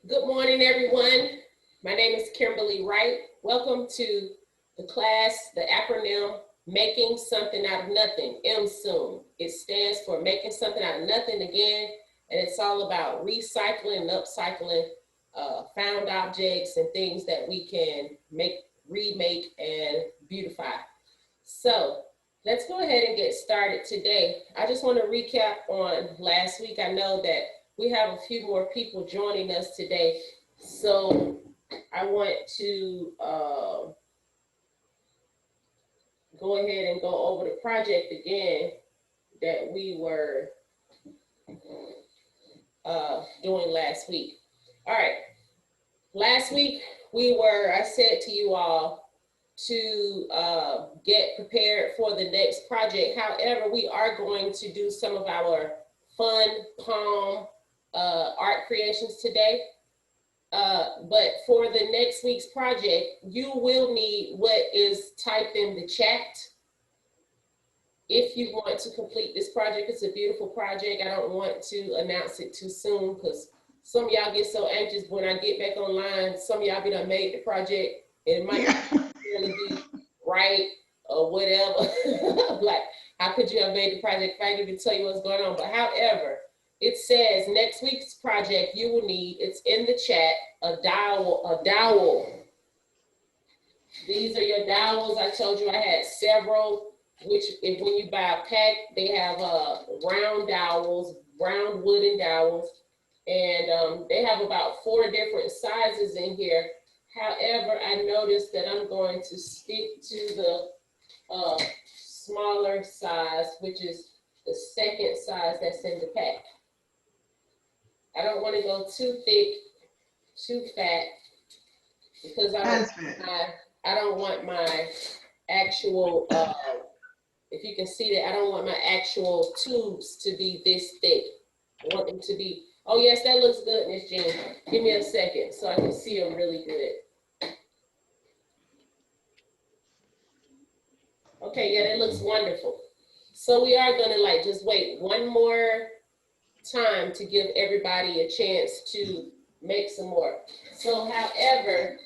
Good morning, everyone. My name is Kimberlie Wright. Welcome to the class, the acronym, Making Something Out of Nothing, MSOON. It stands for Making Something Out of Nothing again, and it's all about recycling and upcycling found objects and things that we can make, remake, and beautify. So let's go ahead and get started today. I just want to recap on last week. I know that we have a few more people joining us today, so I want to go ahead and go over the project again that we were doing last week. All right, last week I said to you all to get prepared for the next project. However, we are going to do some of our fun palm art creations today. But for the next week's project, you will need what is typed in the chat. If you want to complete this project, it's a beautiful project. I don't want to announce it too soon because some of y'all get so anxious when I get back online. Some of y'all be done made the project and it might not really be right or whatever. Like, how could you have made the project if I didn't even tell you what's going on? But however, it says next week's project you will need, it's in the chat, a dowel. These are your dowels. I told you I had several, which if when you buy a pack, they have round dowels, round wooden dowels, and they have about 4 different sizes in here. However, I noticed that I'm going to stick to the smaller size, which is the second size that's in the pack. I don't want to go too thick, too fat, because I don't want my actual, if you can see that, I don't want my actual tubes to be this thick. I want them to be, oh yes, that looks good, Miss Jean. Give me a second so I can see them really good. Okay, yeah, that looks wonderful. So we are gonna just wait one more time to give everybody a chance to make some more. So however,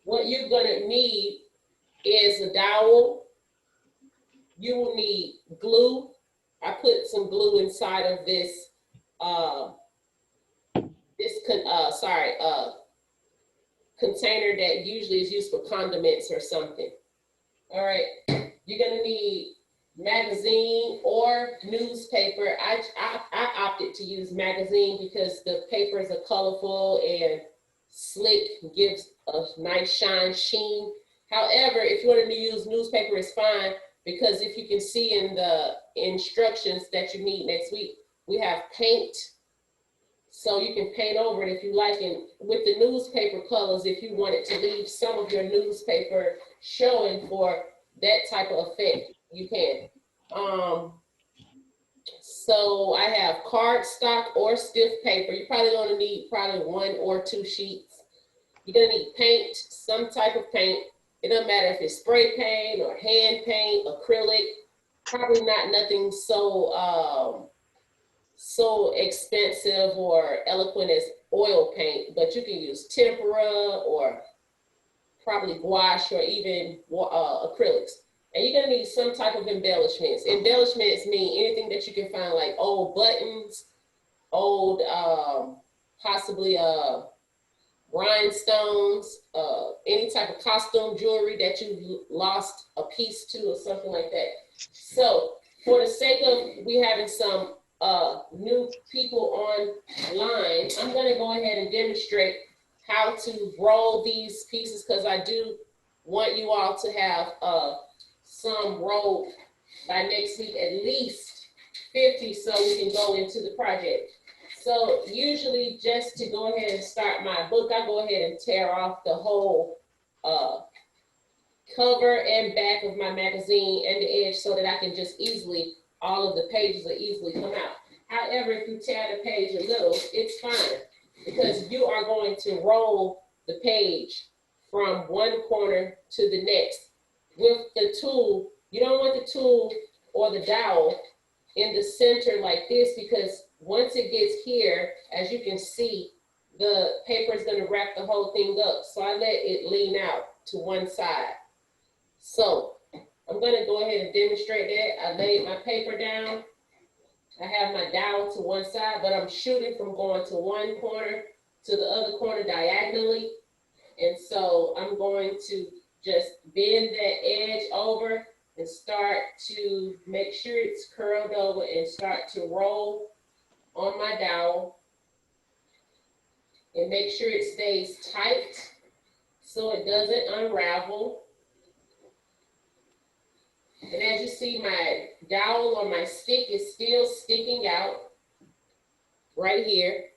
what you're gonna need is a dowel. You will need glue. I put some glue inside of this container that usually is used for condiments or something. All right, you're gonna need magazine or newspaper. I opted to use magazine because the papers are colorful and slick, gives a nice sheen. However, if you want to use newspaper, it's fine, because if you can see in the instructions that you need next week, we have paint, so you can paint over it if you like. And with the newspaper colors, if you wanted to leave some of your newspaper showing for that type of effect, you can. So I have cardstock or stiff paper. You're probably going to need 1 or 2 sheets. You're going to need paint, some type of paint. It doesn't matter if it's spray paint or hand paint, acrylic. Probably not nothing so so expensive or eloquent as oil paint, but you can use tempera or probably gouache or even acrylics. And you're gonna need some type of embellishments. Embellishments mean anything that you can find, like old buttons, old possibly rhinestones, any type of costume jewelry that you lost a piece to or something like that. So for the sake of we having some new people online, I'm gonna go ahead and demonstrate how to roll these pieces, because I do want you all to have some rolled by next week, at least 50, so we can go into the project. So usually, just to go ahead and start my book, I go ahead and tear off the whole cover and back of my magazine and the edge, so that I can just easily, all of the pages will easily come out. However, if you tear the page a little, it's fine, because you are going to roll the page from one corner to the next. With the tool, you don't want the tool or the dowel in the center like this, because once it gets here, as you can see, the paper is going to wrap the whole thing up. So I let it lean out to one side. So I'm going to go ahead and demonstrate that. I laid my paper down. I have my dowel to one side, but I'm shooting from going to one corner to the other corner diagonally. And so I'm going to just bend that edge over and start to make sure it's curled over and start to roll on my dowel. And make sure it stays tight so it doesn't unravel. And as you see, my dowel or my stick is still sticking out right here.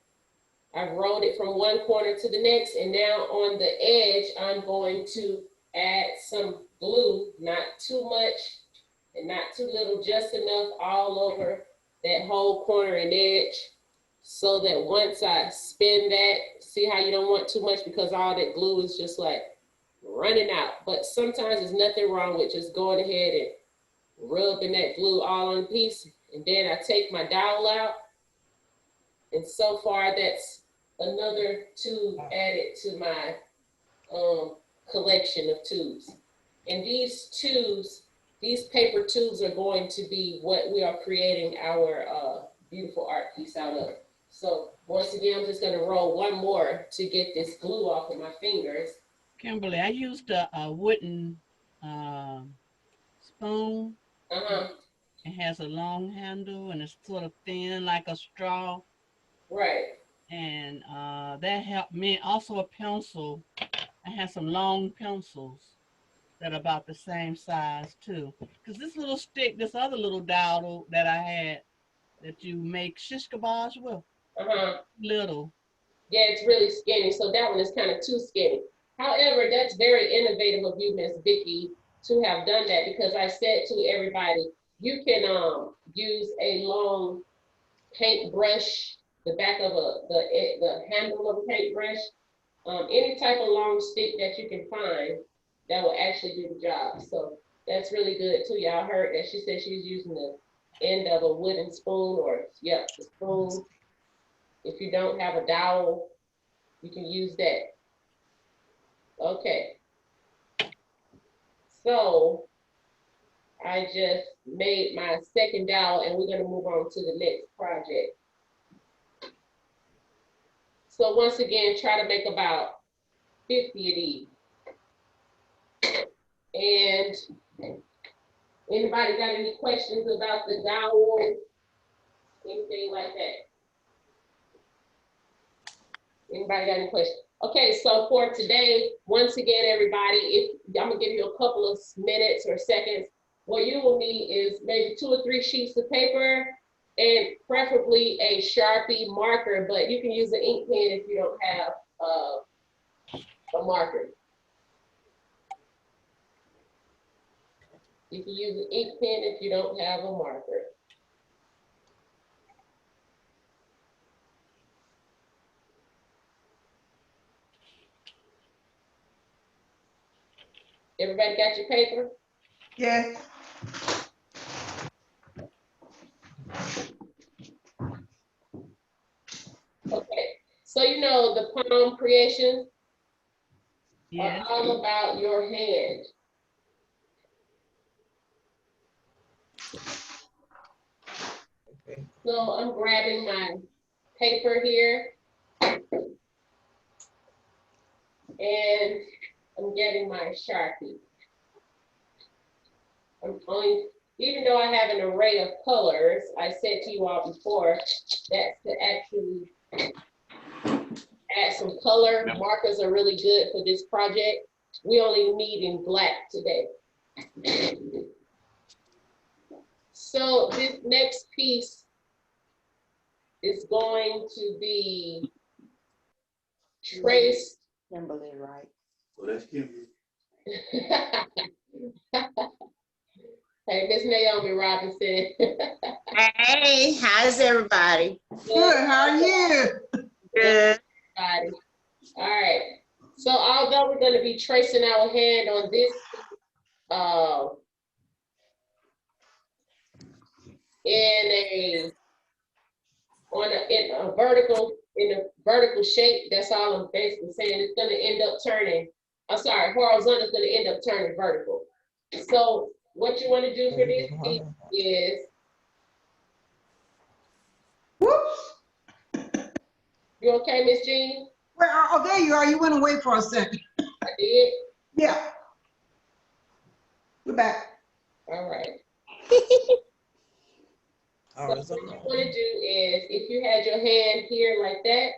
I've rolled it from one corner to the next, and now on the edge, I'm going to add some glue, not too much and not too little, just enough all over that whole corner and edge, so that once I spin that, see how you don't want too much because all that glue is just like running out. But sometimes there's nothing wrong with just going ahead and rubbing that glue all on a piece. And then I take my dowel out. And so far, that's another tube added to my collection of tubes. And these tubes, these paper tubes are going to be what we are creating our beautiful art piece out of. So once again, I'm just going to roll one more to get this glue off of my fingers. Kimberlie, I used a wooden spoon. It has a long handle and it's sort of thin like a straw. Right. And that helped me. Also a pencil. I had some long pencils that are about the same size too. Because this little stick, this other little dowel that I had that you make shish kebabs with, little. Yeah, it's really skinny. So that one is kind of too skinny. However, that's very innovative of you, Miss Vicky, to have done that, because I said to everybody, you can use a long paintbrush, the back of the handle of a paintbrush, any type of long stick that you can find that will actually do the job. So that's really good too. Y'all heard that she said she was using the end of a wooden spoon, or the spoon. If you don't have a dowel, you can use that. Okay. So I just made my second dowel, and we're going to move on to the next project. So once again, try to make about 50 of these. And anybody got any questions about the dowel? Anything like that? Anybody got any questions? Okay, so for today, once again, everybody, I'm gonna give you a couple of minutes or seconds. What you will need is maybe 2 or 3 sheets of paper, and preferably a Sharpie marker, but you can use an ink pen if you don't have a marker. You can use an ink pen if you don't have a marker. Everybody got your paper? Yes. Okay, so you know the palm creations Yes. are all about your hand. So I'm grabbing my paper here, and I'm getting my Sharpie. Even though I have an array of colors, I said to you all before, that's to actually add some color. Markers are really good for this project. We only need in black today. So this next piece is going to be traced. Kimberlie Wright. Well, that's Kimberlie. Hey, Miss Naomi Robinson. Hey, how's everybody? Good, how are you? Good. All right. So although we're going to be tracing our hand on this in a on in a vertical shape. That's all I'm basically saying. It's gonna end up turning, I'm sorry, horizontal is gonna end up turning vertical. So what you wanna do for this piece is, Whoops. you okay, Miss Jean? Where are, oh, there you are. You went away for a second. I did. Yeah. We're back. All right. So what you want to do is, if you had your hand here like that,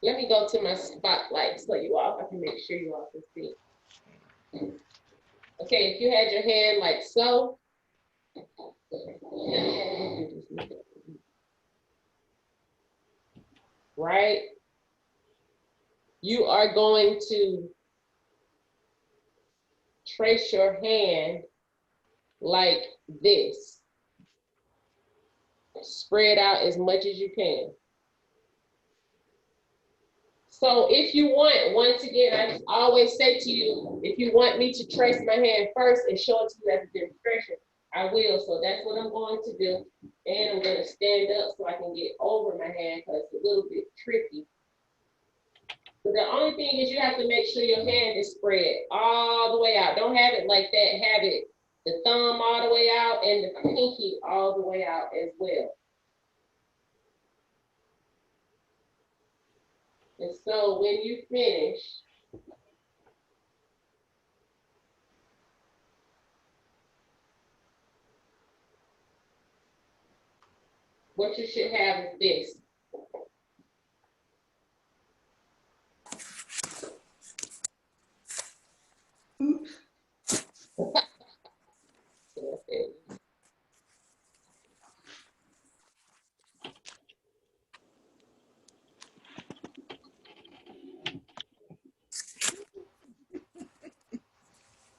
let me go to my spotlight so you all, I can make sure you all can see. Okay, if you had your hand like so, right? You are going to trace your hand like this. Spread out as much as you can. So if you want, once again, I always say to you, if you want me to trace my hand first and show it to you as a demonstration, I will. So that's what I'm going to do. And I'm going to stand up so I can get over my hand because it's a little bit tricky. But the only thing is you have to make sure your hand is spread all the way out. Don't have it like that. Have it the thumb all the way out and the pinky all the way out as well. And so when you finish, what you should have is this.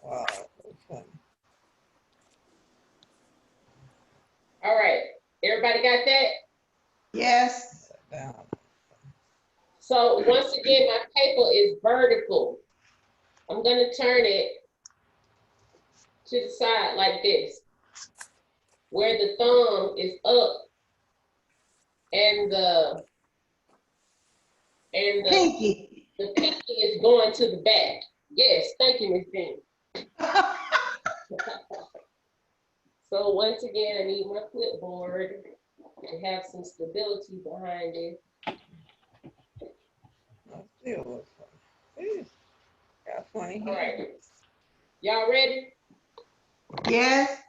Wow. Okay. All right, everybody got that? Yes. Down. So once again, my paper is vertical. I'm gonna turn it to the side like this, where the thumb is up and the Pinky. the pinky is going to the back. Yes, thank you, Ms. Jean. So once again, I need my clipboard to have some stability behind it. That still looks funny. Got funny All hair. right, y'all ready? Yes.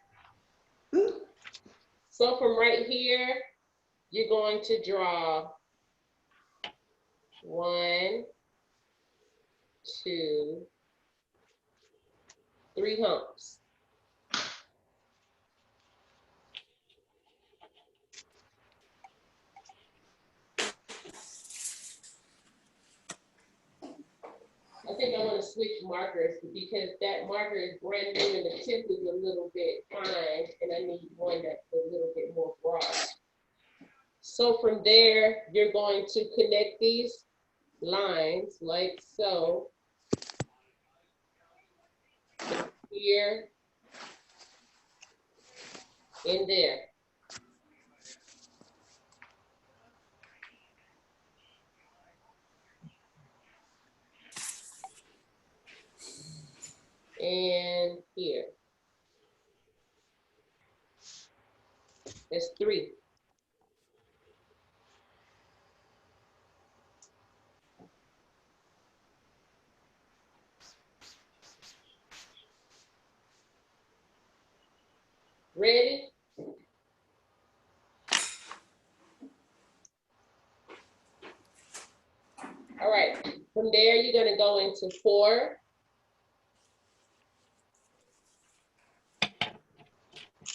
So from right here, you're going to draw 1, 2, 3 humps. I think I want to switch markers because that marker is brand new and the tip is a little bit fine, and I need one that's a little bit more broad. So from there, you're going to connect these lines like so. Here and there. And here. That's 3. Ready? All right. From there, you're going to go into 4.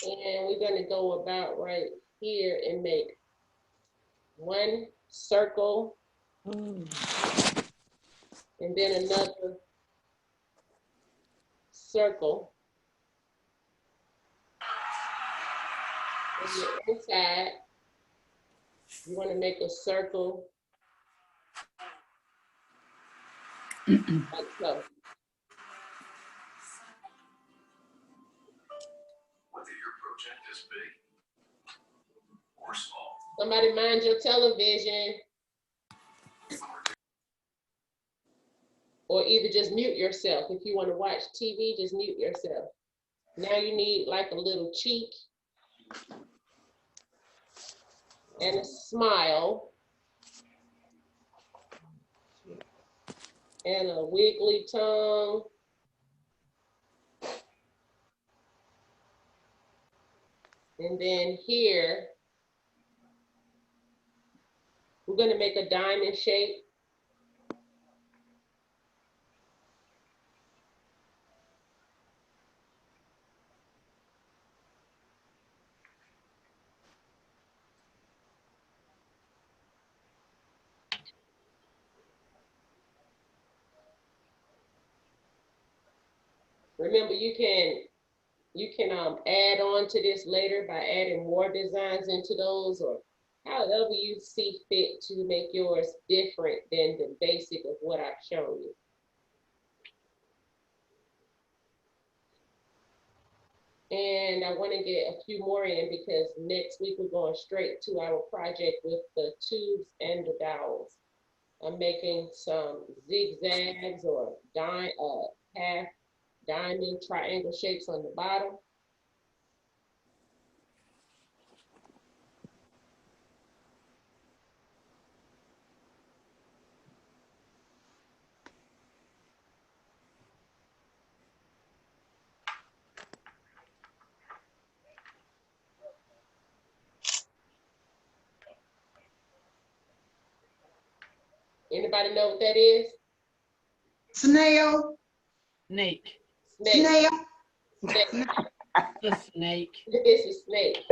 And we're going to go about right here and make 1 circle. And then another circle. On the inside, you want to make a circle like so. Whether your project is big or small, Somebody mind your television. Or either just mute yourself. If you want to watch TV, just mute yourself. Now you need like a little cheek and a smile and a wiggly tongue. And then here, we're going to make a diamond shape. Remember, you can add on to this later by adding more designs into those, or however you see fit to make yours different than the basic of what I've shown you. And I want to get a few more in because next week we're going straight to our project with the tubes and the dowels. I'm making some zigzags or half diamond triangle shapes on the bottom. Anybody know what that is? Snail. Snake. Snake. Snail. Snake. The snake. It's a snake.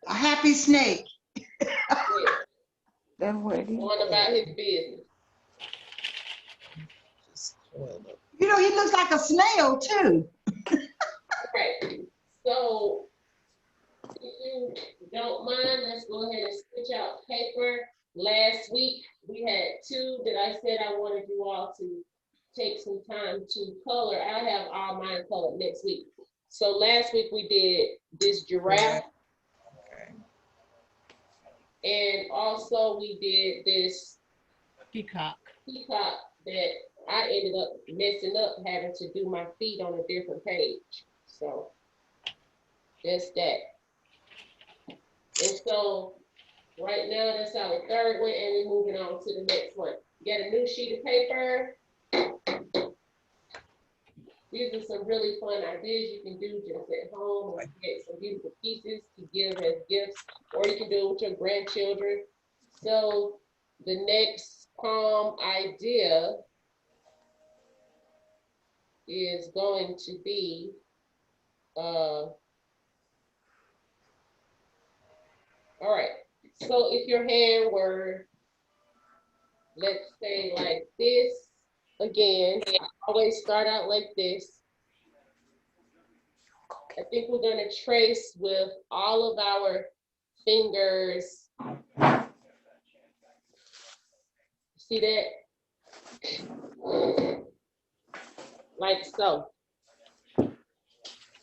A happy snake. That's what he Going about his business. You know, he looks like a snail too. Right. So if you don't mind, let's go ahead and switch out paper. Last week we had two that I said I wanted you all to take some time to color. I'll have all mine colored next week. So last week we did this giraffe. Okay. And also we did this Peacock. that I ended up messing up having to do my feet on a different page. So that's that. And so right now that's our third one and we're moving on to the next one. Get a new sheet of paper. These are some really fun ideas you can do just at home or get some beautiful pieces to give as gifts, or you can do it with your grandchildren. So the next palm idea is going to be, all right, so if your hand were, let's say like this, again, I always start out like this. I think we're gonna trace with all of our fingers. See that? Like so. But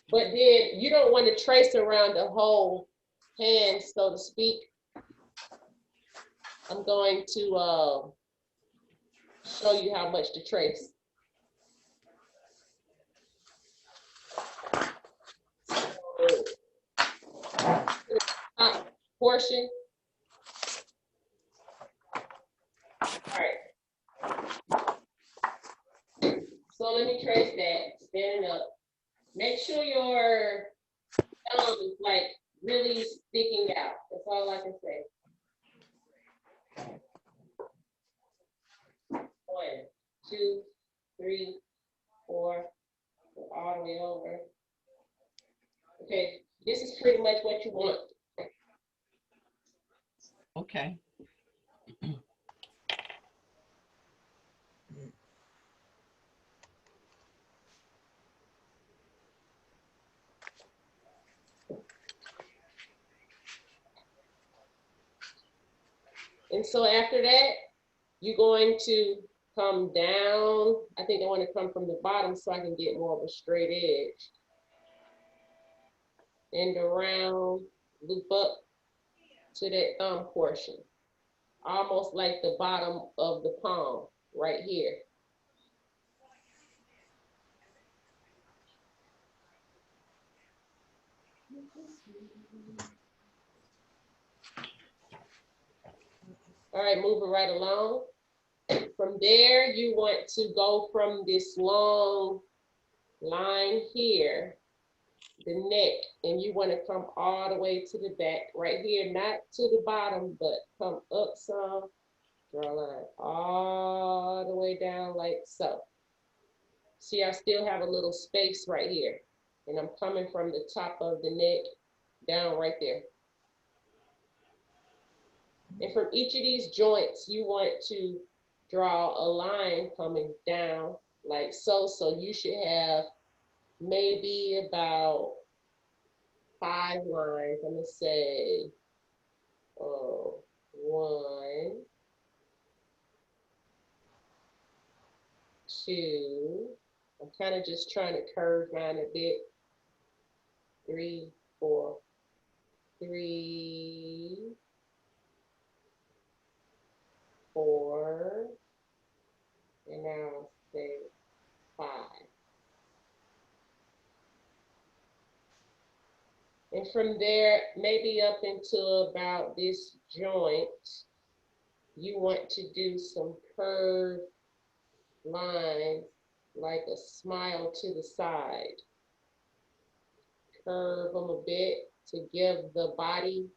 then you don't want to trace around the whole hand, so to speak. I'm going to show you how much to trace. Top portion. All right. So let me trace that, standing up. Make sure your thumb is like really sticking out. That's all I can say. 1, 2, 3, 4, all the way over. Okay, this is pretty much what you want. Okay. And so after that, you're going to come down. I think I want to come from the bottom so I can get more of a straight edge. and around, loop up to that thumb portion, almost like the bottom of the palm right here. All right, moving right along. From there, you want to go from this long line here, the neck, and you want to come all the way to the back right here, not to the bottom, but come up some, draw a line all the way down like so. See, I still have a little space right here, and I'm coming from the top of the neck down right there. And from each of these joints, you want to draw a line coming down like so. So you should have maybe about 5 lines. I'm gonna say 1, 2. I'm kind of just trying to curve mine a bit. 3, 4, 3, 4, and now say 5. And from there, maybe up into about this joint, you want to do some curved lines, like a smile to the side. Curve them a bit to give the body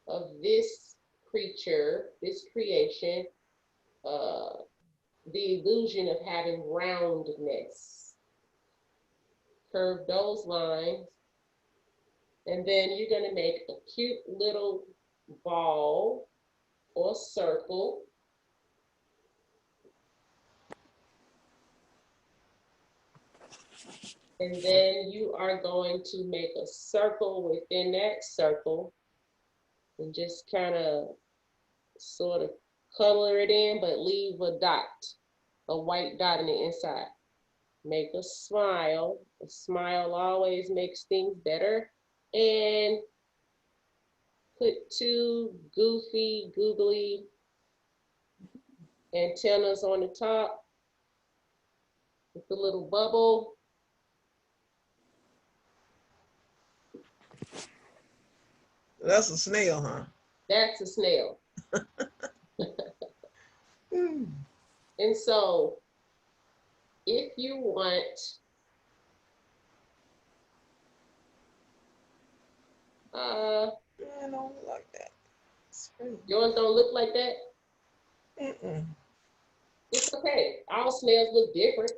of this creature, this creation, the illusion of having roundness. Curve those lines. And then you're gonna make a cute little ball or circle. And then you are going to make a circle within that circle and just kind of sort of color it in, but leave a dot, a white dot in the inside. Make a smile. A smile always makes things better. And put 2 goofy, googly antennas on the top with a little bubble. That's a snail, huh? That's a snail. And so if you want, I don't look like that. yours don't look like that? It's okay. All snails look different.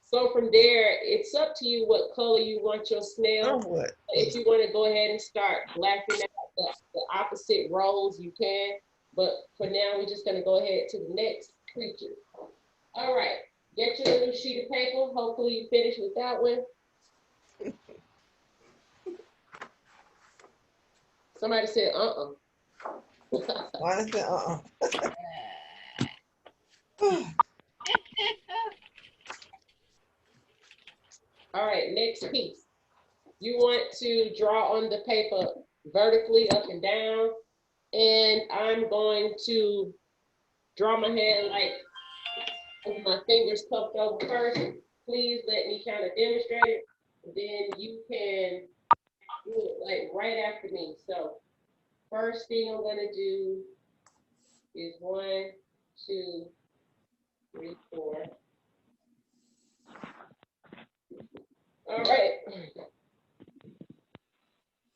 So from there, it's up to you what color you want your snail. If you want to go ahead and start blacking out the opposite rows, you can. But for now, we're just going to go ahead to the next creature. All right. Get your little sheet of paper. Hopefully you finish with that one. Somebody said, Why is it All right, next piece. You want to draw on the paper vertically up and down. And I'm going to draw my hand like with my fingers cupped over first. Please let me kind of demonstrate it. Then you can do it like right after me. So first thing I'm gonna do is 1, 2, 3, 4. All right.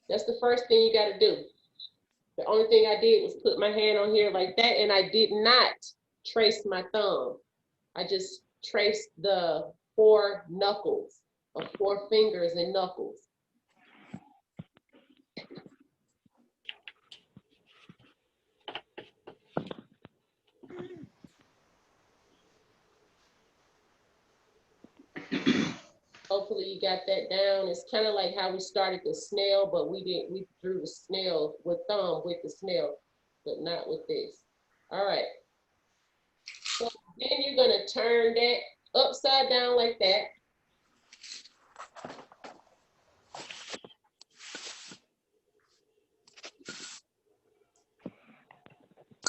That's the first thing you gotta do. The only thing I did was put my hand on here like that, and I did not trace my thumb. I just traced the 4 knuckles, or 4 fingers and knuckles. Hopefully you got that down. It's kind of like how we started the snail, but we drew the snail with thumb with the snail, but not with this. All right. So then you're gonna turn that upside down like that.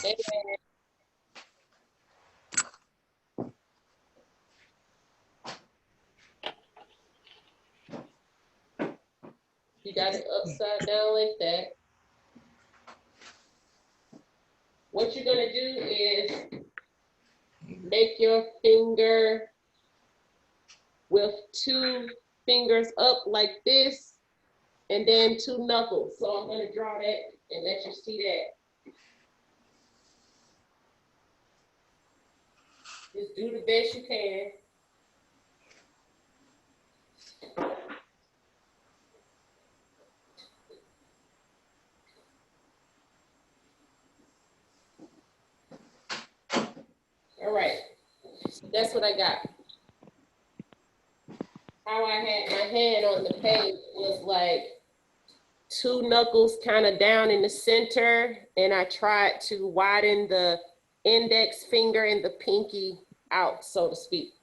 And you got it upside down like that. What you're gonna do is make your finger with 2 fingers up like this, and then 2 knuckles. So I'm gonna draw that and let you see that. Just do the best you can. All right, so that's what I got. How I had my hand on the page was like 2 knuckles kind of down in the center, and I tried to widen the index finger and the pinky out, so to speak.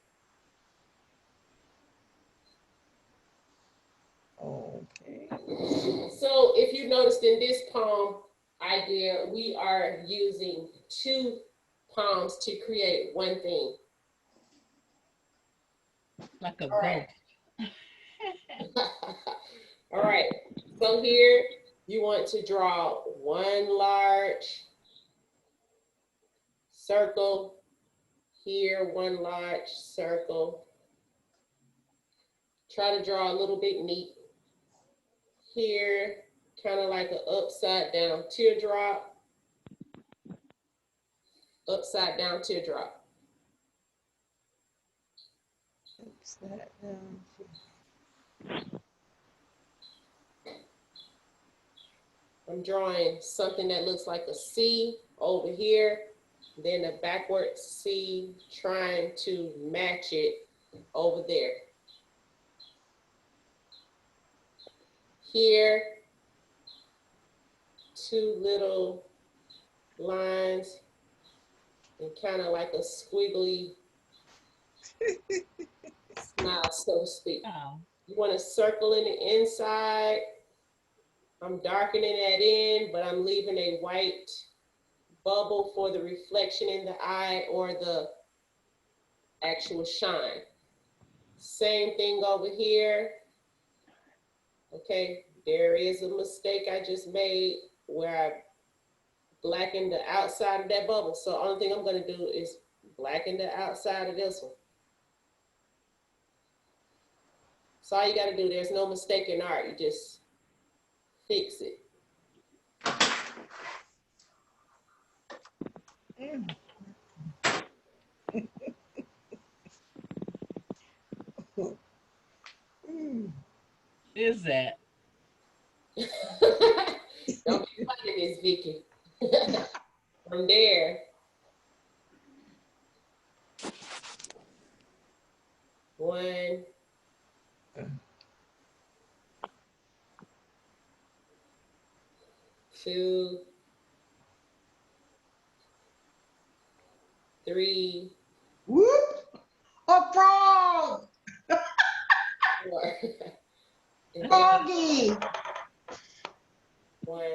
Okay. So if you noticed in this palm idea, we are using 2 palms to create one thing. Like a All right. ghost. All right, so here you want to draw 1 large circle, here 1 large circle. Try to draw a little bit neat. Here, kind of like an upside down teardrop. Upside down teardrop. Upside down. I'm drawing something that looks like a C over here, then a backward C, trying to match it over there. Here, 2 little lines and kind of like a squiggly smile, so to speak. Oh. You want to circle in the inside. I'm darkening that in, but I'm leaving a white bubble for the reflection in the eye or the actual shine. Same thing over here. Okay, there is a mistake I just made where I blackened the outside of that bubble. So the only thing I'm gonna do is blacken the outside of this one. So all you gotta do, there's no mistake in art, you just fix it. Is that? Don't be funny, Miss Vicky. From there, one, two, 3, Whoop! A frog! 4. And then Froggy! 1,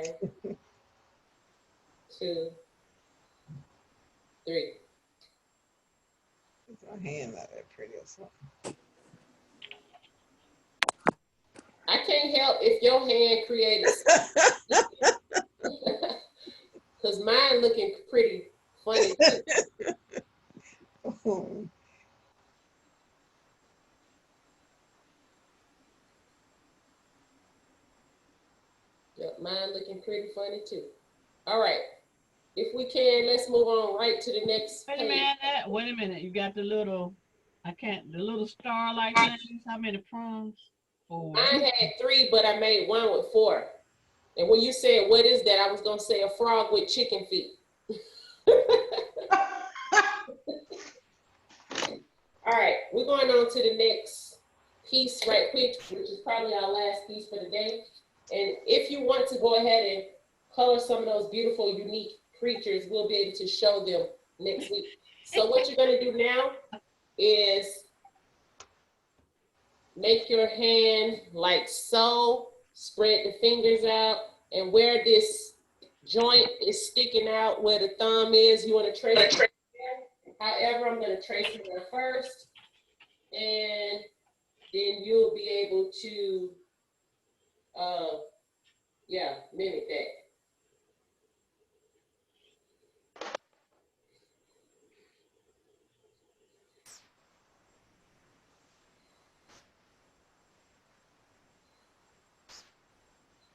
2, 3. It's my hand not that pretty or something. I can't help if your hand created because mine looking pretty funny too. Yep, mine looking pretty funny too. All right, if we can, let's move on right to the next Wait a page. minute. Wait a minute. You got the little, the little star-like things. How many prongs? 4. Mine had 3, but I made one with 4. And when you said, what is that? I was gonna say a frog with chicken feet. All right, we're going on to the next piece right quick, which is probably our last piece for the day. And if you want to go ahead and color some of those beautiful, unique creatures, we'll be able to show them next week. So what you're gonna do now is make your hand like so, spread the fingers out, and where this joint is sticking out where the thumb is. You want to trace it there. However, I'm going to trace it there first, and then you'll be able to, yeah, mimic that.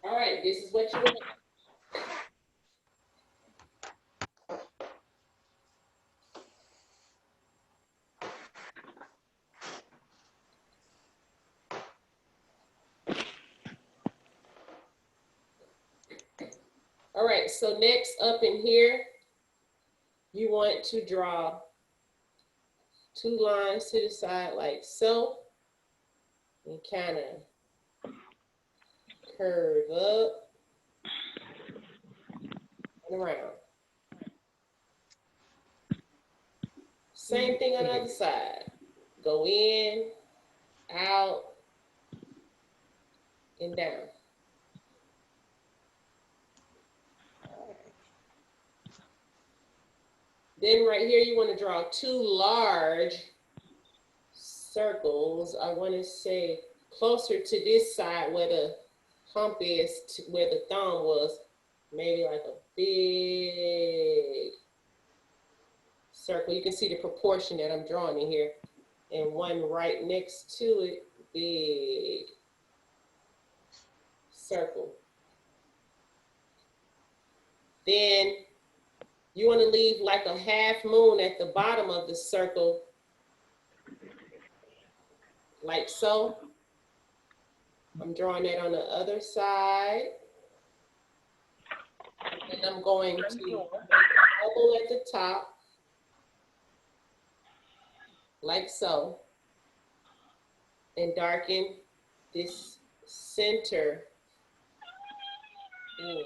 All right, this is what you want. All right, so next up in here, you want to draw 2 lines to the side like so, and kind of curve up and around. Same thing on the other side. Go in, out, and down. Then right here, you want to draw 2 large circles. I want to say closer to this side where the hump is, to where the thumb was, maybe like a big circle. You can see the proportion that I'm drawing in here. And one right next to it, big circle. Then you want to leave like a half moon at the bottom of the circle, like so. I'm drawing that on the other side. And I'm going to bubble at the top, like so, and darken this center in.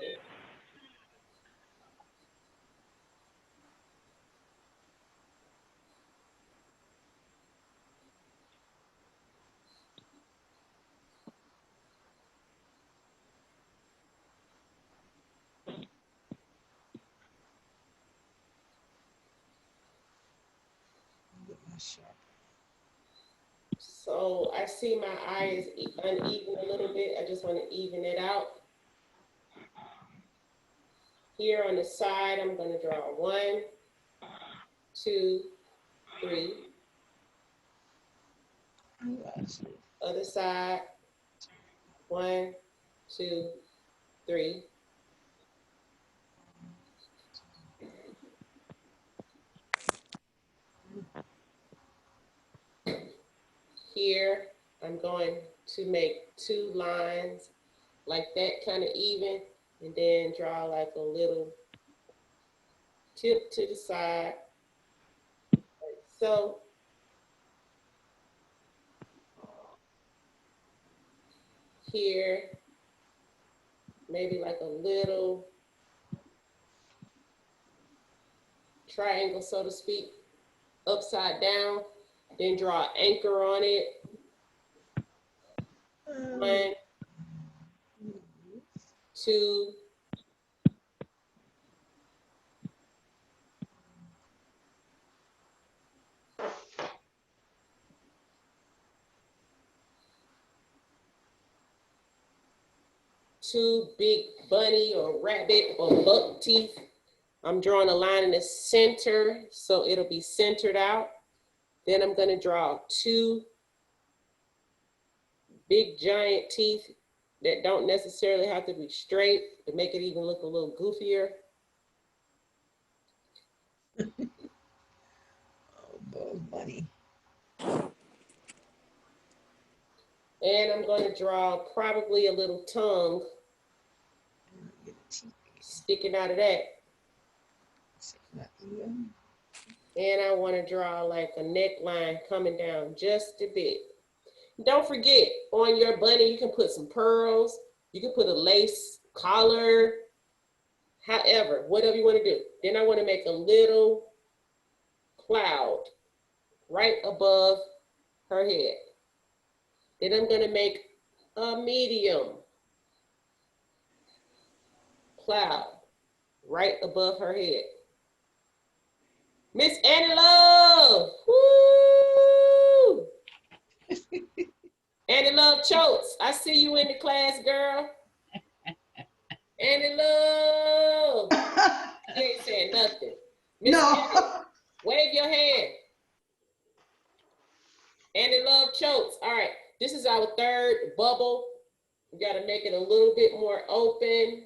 So I see my eye is uneven a little bit. I just want to even it out. Here on the side, I'm going to draw 1, 2, 3. Other side, 1, 2, 3. Here, I'm going to make 2 lines like that, kind of even, and then draw like a little tip to the side, like so. Here, maybe like a little triangle, so to speak, upside down, then draw an anchor on it. 1, 2, 2 big bunny or rabbit or buck teeth. I'm drawing a line in the center, so it'll be centered out. Then I'm going to draw 2 big giant teeth that don't necessarily have to be straight to make it even look a little goofier. Oh, Bugs Bunny. And I'm going to draw probably a little tongue sticking out of that. And I want to draw like a neckline coming down just a bit. Don't forget, on your bunny, you can put some pearls. You can put a lace collar, however, whatever you want to do. Then I want to make a little cloud right above her head. Then I'm going to make a medium cloud right above her head. Miss Annie Love. Woo! Annie Love Chotes. I see you in the class, girl. Annie Love. She ain't saying nothing. Miss No. Annie, wave your hand. Annie Love Chotes. All right. This is our third bubble. We got to make it a little bit more open.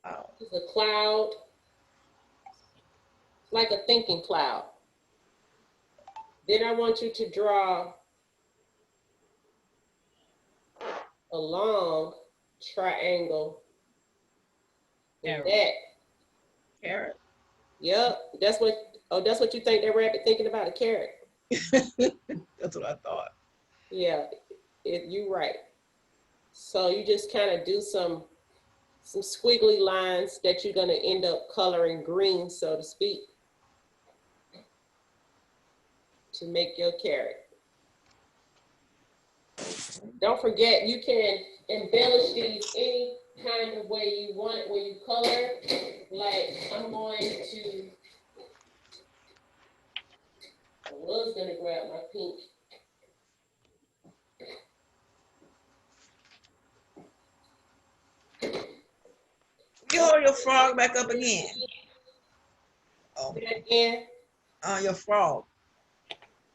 Oh. It's a cloud. It's like a thinking cloud. Then I want you to draw a long triangle. And that. Carrot. Yep. That's what you think that rabbit thinking about, a carrot. That's what I thought. Yeah, you right. So you just kind of do some squiggly lines that you're gonna end up coloring green, so to speak, to make your carrot. Don't forget, you can embellish these any kind of way you want it when you color. Like I'm going to, I was gonna grab my pink. You hold your frog back up again. Oh, Do that again. your frog.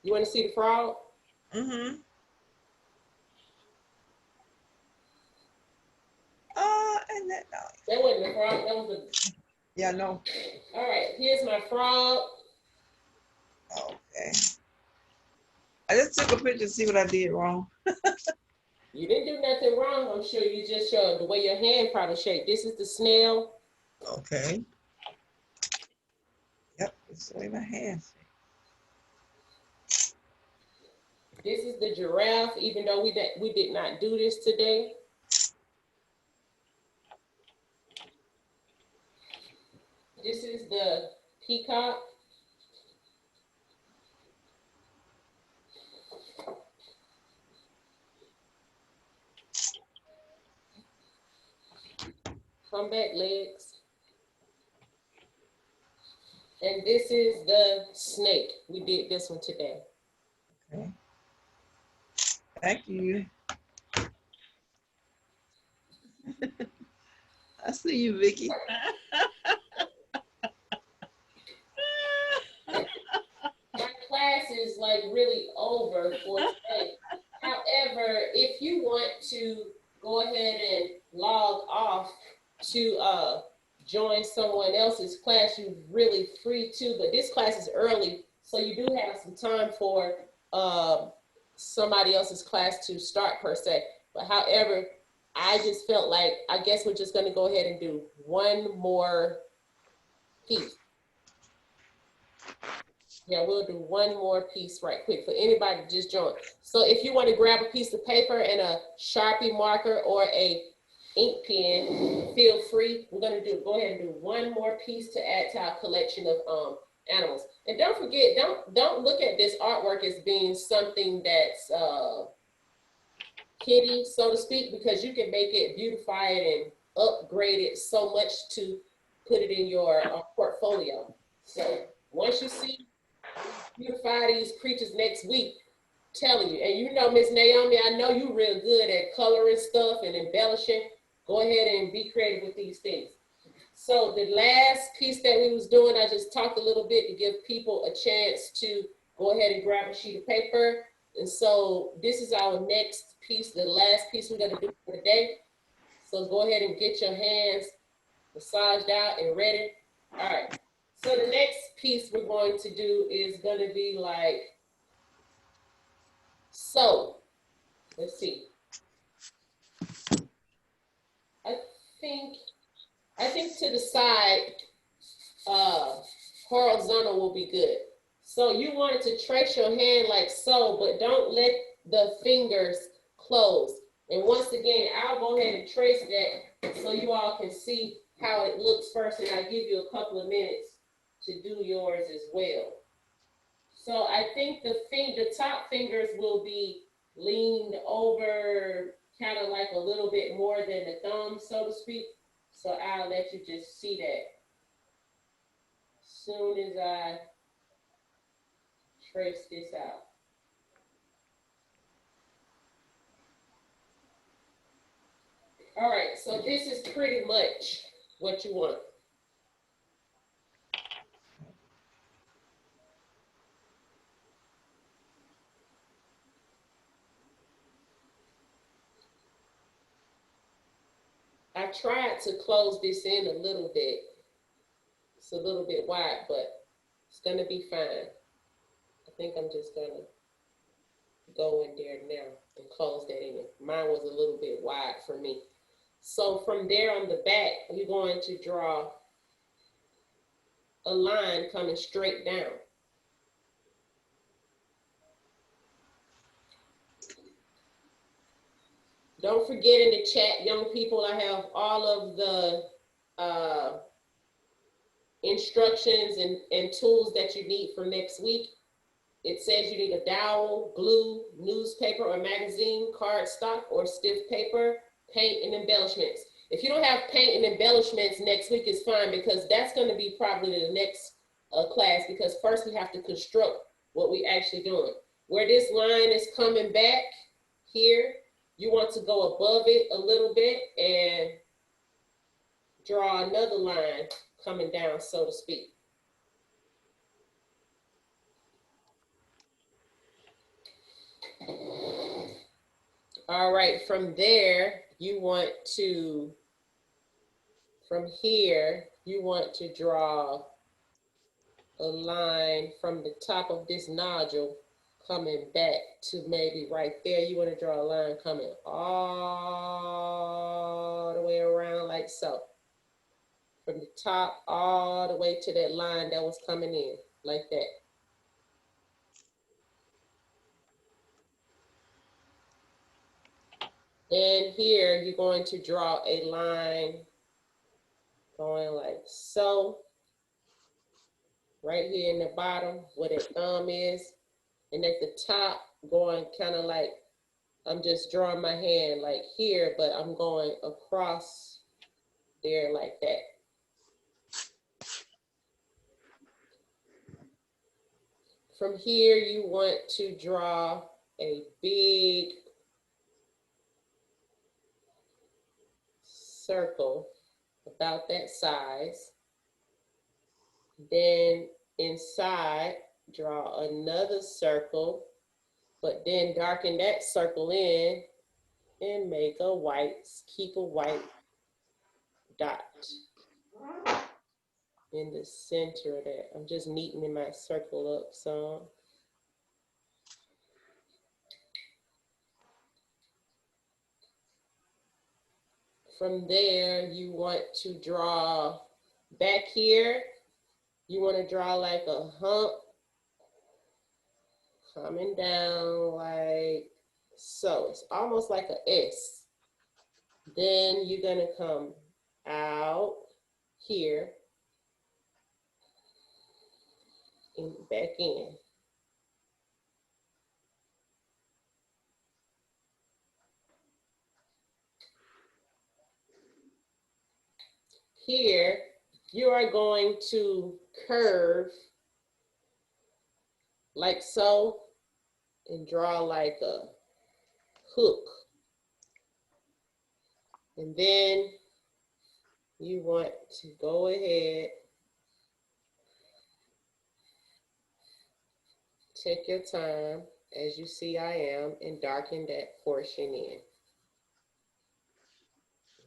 You want to see the frog? Mm-hmm. And that, no. That wasn't the frog. That was the. Yeah, no. All right. Here's my frog. Okay. I just took a picture to see what I did wrong. You didn't do nothing wrong. I'm sure you just showed the way your hand probably shaped. This is the snail. Okay. Yep, it's the way my hands. This is the giraffe, even though we did not do this today. This is the peacock. Come back, legs. And this is the snake. We did this one today. Okay. Thank you. I see you, Vicky. My class is like really over for today. However, if you want to go ahead and log off to join someone else's class, you're really free to, but this class is early, so you do have some time for somebody else's class to start per se. But however, I just felt like, I guess we're just gonna go ahead and do one more piece. Yeah, we'll do one more piece right quick for anybody to just join. So if you want to grab a piece of paper and a Sharpie marker or a ink pen, feel free. We're gonna go ahead and do one more piece to add to our collection of animals. And don't forget, don't look at this artwork as being something that's kitty, so to speak, because you can make it, beautify it, and upgrade it so much to put it in your portfolio. So once you see beautify these creatures next week, telling you, and you know, Miss Naomi, I know you real good at coloring stuff and embellishing. Go ahead and be creative with these things. So the last piece that we was doing, I just talked a little bit to give people a chance to go ahead and grab a sheet of paper. And so this is our next piece, the last piece we're gonna do for today. So go ahead and get your hands massaged out and ready. All right. So the next piece we're going to do is going to be like, so, let's see. I think to the side, horizontal will be good. So you want to trace your hand like so, but don't let the fingers close. And once again, I'll go ahead and trace that so you all can see how it looks first, and I'll give you a couple of minutes to do yours as well. So I think the top fingers will be leaned over kind of like a little bit more than the thumb, so to speak. So I'll let you just see that. Soon as I trace this out. All right, so this is pretty much what you want. I tried to close this in a little bit. It's a little bit wide, but it's gonna be fine. I think I'm just gonna go in there now and close that in. Mine was a little bit wide for me. So from there on the back, you're going to draw a line coming straight down. Don't forget in the chat, young people, I have all of the instructions and tools that you need for next week. It says you need a dowel, glue, newspaper or magazine, cardstock or stiff paper, paint and embellishments. If you don't have paint and embellishments next week, is fine, because that's going to be probably the next class, because first we have to construct what we actually doing. Where this line is coming back here, you want to go above it a little bit and draw another line coming down, so to speak. All right, from there, you want to, from here, you want to draw a line from the top of this nodule coming back to maybe right there. You want to draw a line coming all the way around like so. From the top all the way to that line that was coming in, like that. And here you're going to draw a line going like so. Right here in the bottom where the thumb is. And at the top going kind of like, I'm just drawing my hand like here, but I'm going across there like that. From here, you want to draw a big circle about that size. Then inside, draw another circle, but then darken that circle in and make a white, keep a white dot in the center of that. I'm just neatening my circle up some. From there, you want to draw back here. You want to draw like a hump coming down like so. It's almost like an S. Then you're going to come out here and back in. Here, you are going to curve like so and draw like a hook. And then you want to go ahead, take your time, as you see I am, and darken that portion in.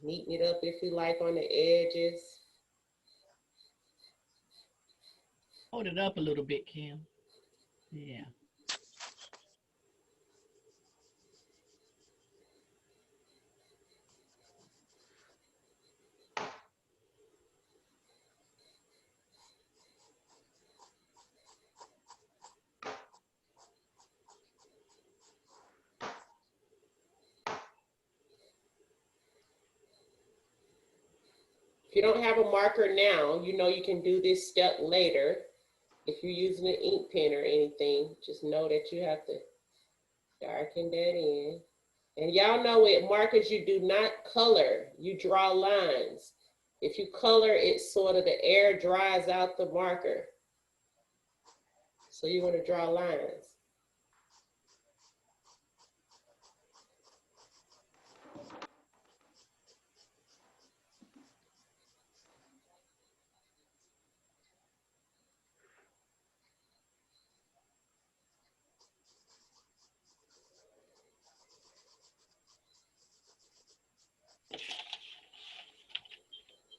Neaten it up if you like on the edges. Hold it up a little bit, Kim. Yeah. If you don't have a marker now, you know you can do this step later. If you're using an ink pen or anything, just know that you have to darken that in. And y'all know with markers, you do not color, you draw lines. if you color, it's sort of the air dries out the marker. So you want to draw lines.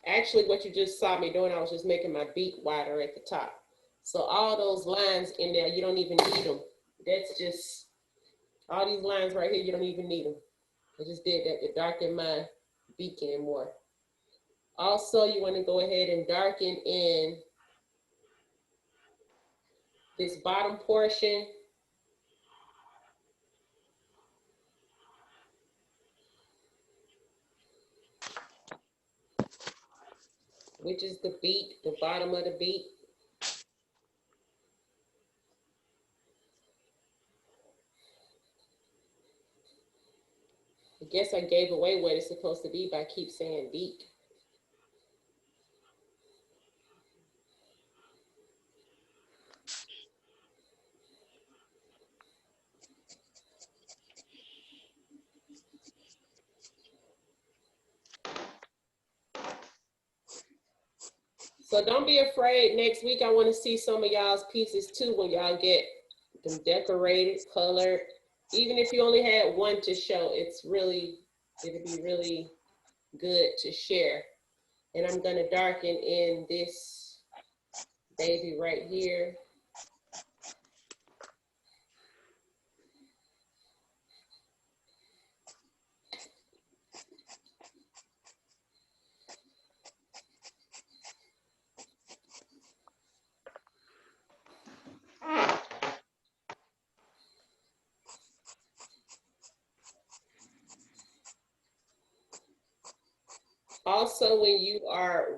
Actually, what you just saw me doing, I was just making my beak wider at the top. So all those lines in there, you don't even need them. That's just, all these lines right here, you don't even need them. I just did that to darken my beak in more. Also, you want to go ahead and darken in this bottom portion. Which is the beak, the bottom of the beak. I guess I gave away what it's supposed to be by keep saying beak. So don't be afraid. Next week, I want to see some of y'all's pieces too when y'all get them decorated, colored. Even if you only had one to show, it'll be really good to share. And I'm gonna darken in this baby right here. Also, when you are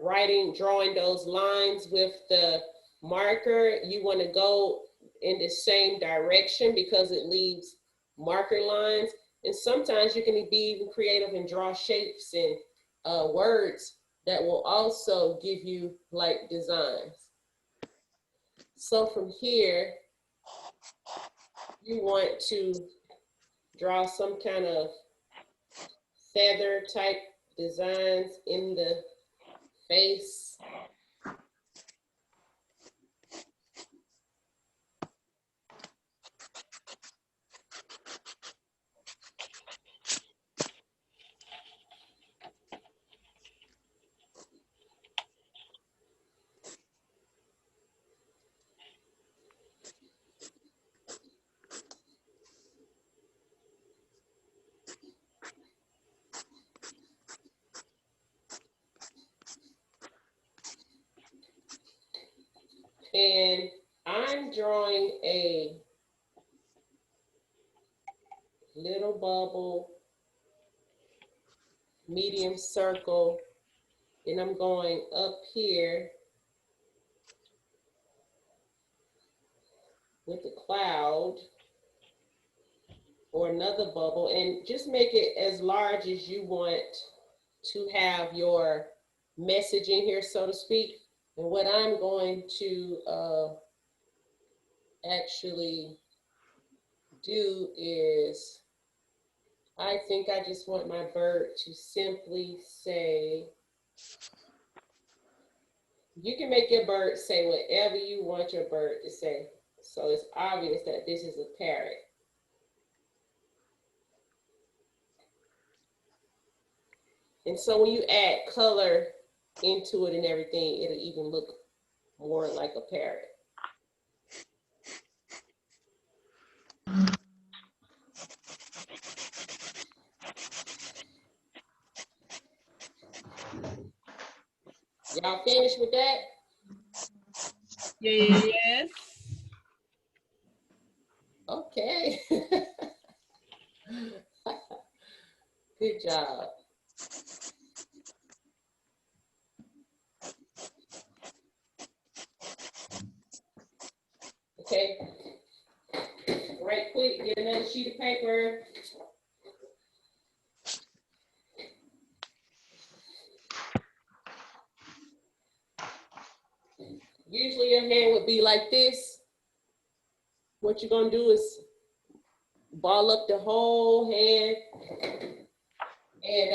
drawing those lines with the marker, you want to go in the same direction because it leaves marker lines. And sometimes you can be even creative and draw shapes and words that will also give you like designs. So from here, you want to draw some kind of feather type designs in the face. And I'm drawing a little bubble, medium circle, and I'm going up here with the cloud or another bubble, and just make it as large as you want to have your message in here, so to speak. And what I'm going to actually do is, I think I just want my bird to simply say, you can make your bird say whatever you want your bird to say. So it's obvious that this is a parrot. And so when you add color into it and everything, it'll even look more like a parrot. Y'all finished with that? Yes. Okay. Good job. Okay. Right quick, get another sheet of paper. usually your hand would be like this. What you're gonna do is ball up the whole hand, and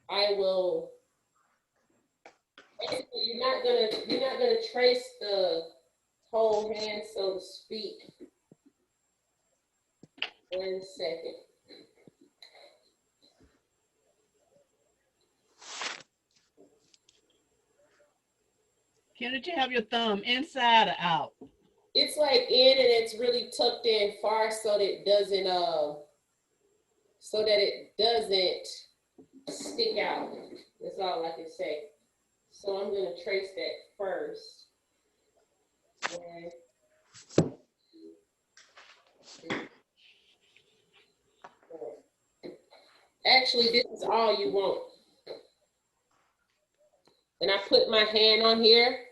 I will. Basically, you're not gonna trace the whole hand, so to speak. 1 second. Can you have your thumb inside or out? It's like in, and it's really tucked in far so that it doesn't stick out. That's all I can say. So I'm gonna trace that first. 1, 2, 3, 4. Actually, this is all you want. And I put my hand on here,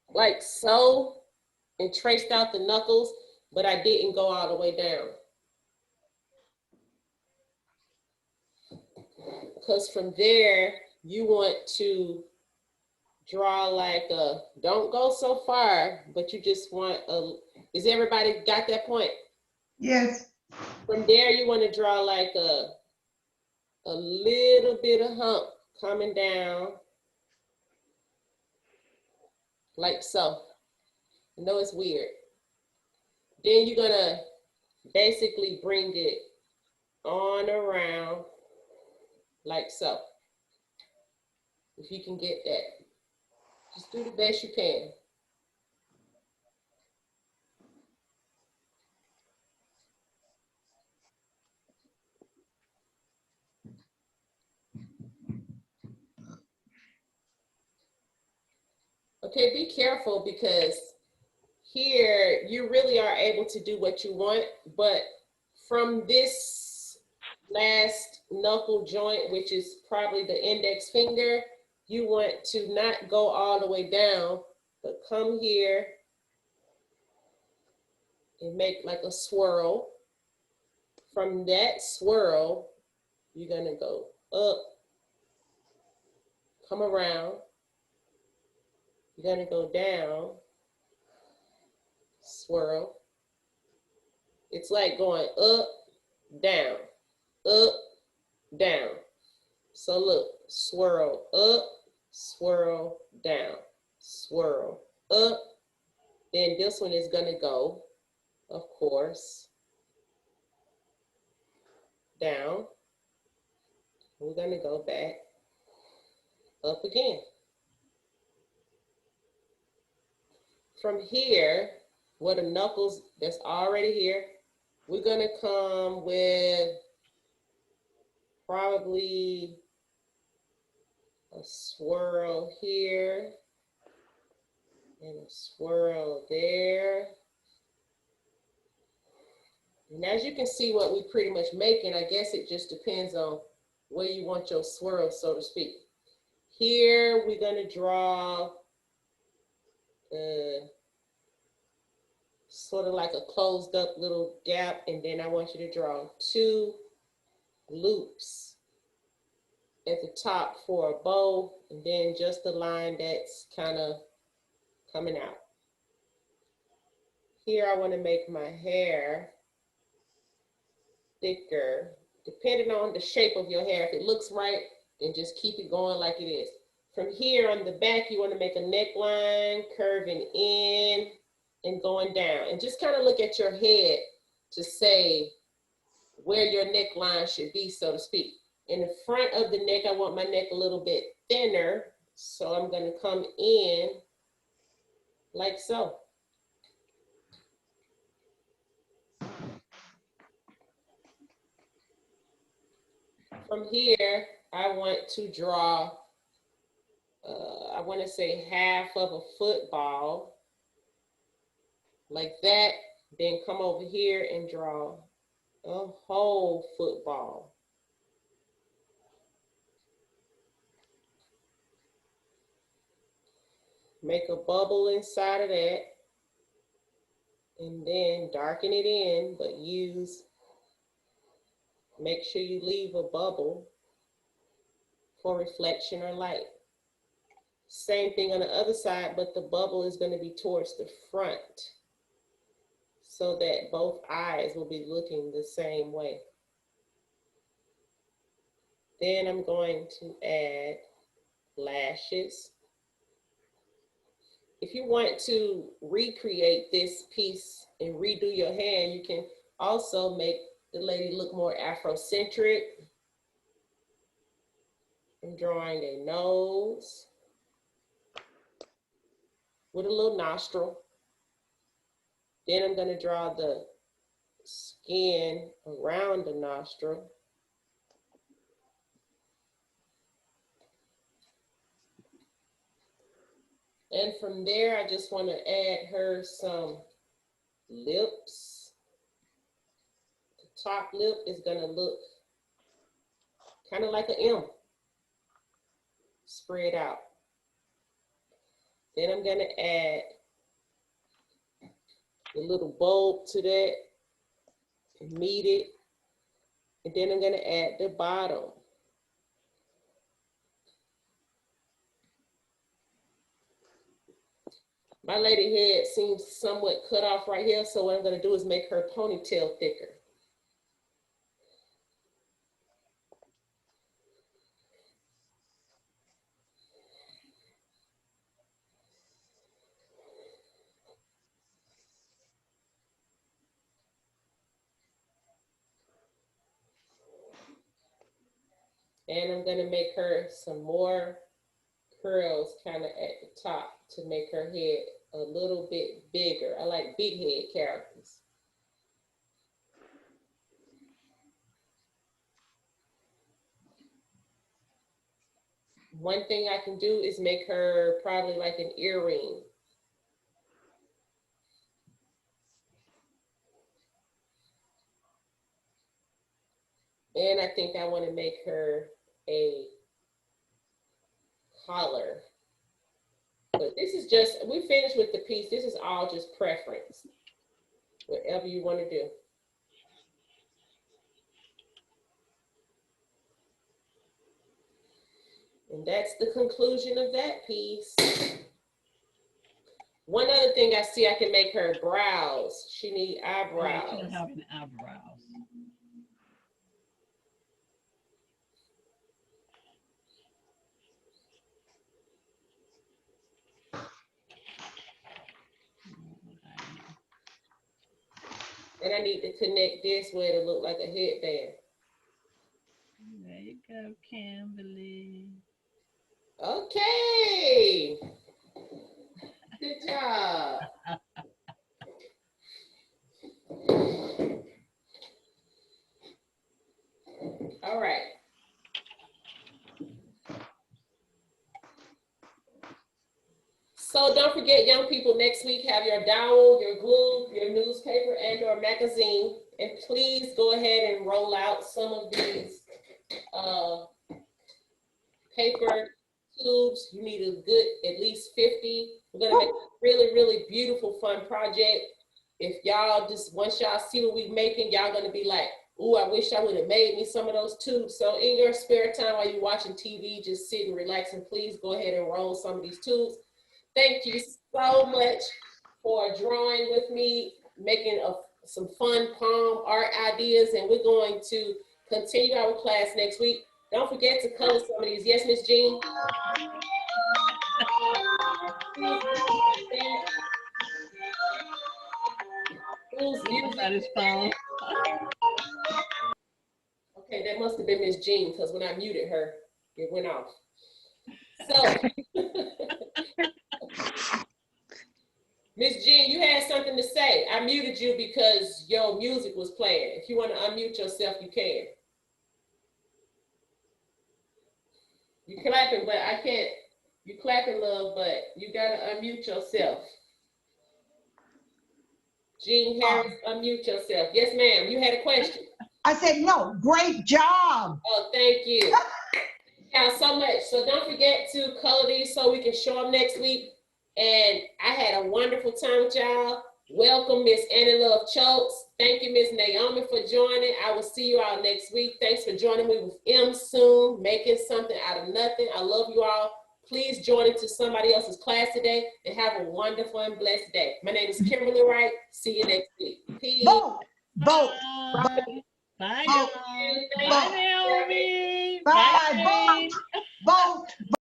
like so, and traced out the knuckles, but I didn't go all the way down. Because from there, you want to draw like a, don't go so far, but you just want a, is everybody got that point? Yes. From there, you want to draw like a little bit of hump coming down, like so. I know it's weird. Then you're gonna basically bring it on around, like so. If you can get that, just do the best you can. Okay, be careful because here you really are able to do what you want, but from this last knuckle joint, which is probably the index finger, you want to not go all the way down, but come here and make like a swirl. From that swirl, you're gonna go up, come around, you're gonna go down, swirl. It's like going up, down, up, down. So look, swirl up, swirl down, swirl up. Then this one is gonna go, of course, down. We're gonna go back, up again. From here, where the knuckles that's already here, we're gonna come with probably a swirl here and a swirl there. And as you can see what we pretty much making, I guess it just depends on where you want your swirl, so to speak. Here, we're gonna draw sort of like a closed up little gap, and then I want you to draw 2 loops at the top for a bow, and then just the line that's kind of coming out. Here I want to make my hair thicker, depending on the shape of your hair. If it looks right, then just keep it going like it is. From here on the back, you want to make a neckline curving in and going down. And just kind of look at your head to say where your neckline should be, so to speak. In the front of the neck, I want my neck a little bit thinner. So I'm going to come in like so. From here, I want to draw, I want to say half of a football, like that. Then come over here and draw a whole football. Make a bubble inside of that, and then darken it in, but make sure you leave a bubble for reflection or light. Same thing on the other side, but the bubble is going to be towards the front so that both eyes will be looking the same way. Then I'm going to add lashes. If you want to recreate this piece and redo your hand, you can also make the lady look more Afrocentric. I'm drawing a nose with a little nostril. Then I'm going to draw the skin around the nostril. And from there, I just want to add her some lips. The top lip is going to look kind of like an M, spread out. Then I'm going to add a little bulb to that and meet it. And then I'm going to add the bottom. My lady head seems somewhat cut off right here, so what I'm going to do is make her ponytail thicker. And I'm going to make her some more curls kind of at the top to make her head a little bit bigger. I like big head characters. One thing I can do is make her probably like an earring. And I think I want to make her a collar. But this is just, we finished with the piece. This is all just preference, whatever you want to do. And that's the conclusion of that piece. One other thing I see, I can make her brows. She needs eyebrows. She don't have any eyebrows. And I need to connect this where it'll look like a headband. There you go, Kimberlie. Okay. Good job. All right. So don't forget, young people, next week have your dowel, your glue, your newspaper, and your magazine. And please go ahead and roll out some of these paper tubes. You need a good, at least 50. We're gonna make a really, really beautiful, fun project. If y'all just, once y'all see what we're making, y'all gonna be like, ooh, I wish I would have made me some of those tubes. So in your spare time while you're watching TV, just sit and relax, and please go ahead and roll some of these tubes. Thank you so much for drawing with me, making some fun palm art ideas, and we're going to continue our class next week. Don't forget to color some of these. Yes, Miss Jean? Who's Everybody's phone. Okay, that must have been Miss Jean, because when I muted her, it went off. So, Miss Jean, you had something to say. I muted you because your music was playing. If you want to unmute yourself, you can. You clapping, but I can't. You clapping, love, but you gotta unmute yourself. Jean Harris, unmute yourself. Yes, ma'am. You had a question. I said, no, great job. Oh, thank you. Yeah, so much. So don't forget to color these so we can show them next week. And I had a wonderful time with y'all. Welcome, Miss Annie Love Chokes. Thank you, Miss Naomi, for joining. I will see you all next week. Thanks for joining me with MSOON, making something out of nothing. I love you all. Please join into somebody else's class today and have a wonderful and blessed day. My name is Kimberlie Wright. See you next week. Peace. Vote. Vote. Bye. Bye, Vote. y'all. Thank Bye, you. Naomi. Bye. Bye. Vote. Vote.